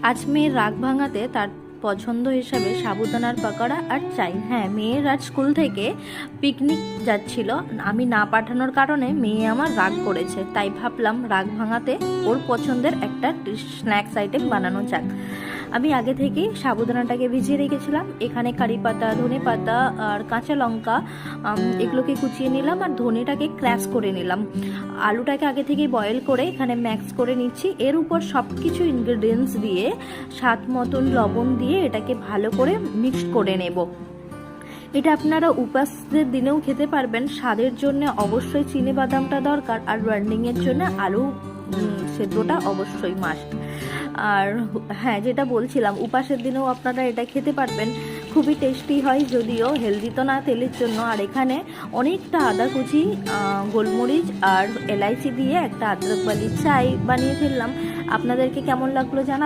আজ মেয়ের রাগ ভাঙাতে তার পছন্দ হিসাবে সাবুদানার পাকোড়া আর চাই। হ্যাঁ, মেয়ের আজ স্কুল থেকে পিকনিক যাচ্ছিল, আমি না পাঠানোর কারণে মেয়ে আমার রাগ করেছে, তাই ভাবলাম রাগ ভাঙাতে ওর পছন্দের একটা স্ন্যাক্স আইটেম বানানো যাক। আমি আগে থেকেই সাবুদানাটাকে ভিজিয়ে রেখেছিলাম। এখানে কারি পাতা, ধনে পাতা আর কাঁচা লঙ্কা এগুলোকে কুচিয়ে নিলাম, আর ধনেটাকে ক্র্যাশ করে নিলাম। আলুটাকে আগে থেকেই বয়েল করে এখানে ম্যাক্স করে নিচ্ছি। এর উপর সব কিছু ইনগ্রেডিয়েন্টস দিয়ে স্বাদ মতন লবণ দিয়ে এটাকে ভালো করে মিক্স করে নেব। এটা আপনারা উপাসের দিনেও খেতে পারবেন। স্বাদের জন্য অবশ্যই চিনি বাদামটা দরকার, আর বার্নিংয়ের জন্য আলু সেদ্ধটা অবশ্যই মাস্ট। আর হ্যাঁ, যেটা বলছিলাম, উপাসের দিনেও আপনারা এটা খেতে পারবেন, খুবই টেস্টি হয়, যদিও হেলদি তো না তেলের জন্য। আর এখানে অনেকটা আদা কুচি, গোলমরিচ আর এলাইচি দিয়ে একটা আদরক বালি চাই বানিয়ে ফেললাম। আপনাদেরকে কেমন লাগলো জানা।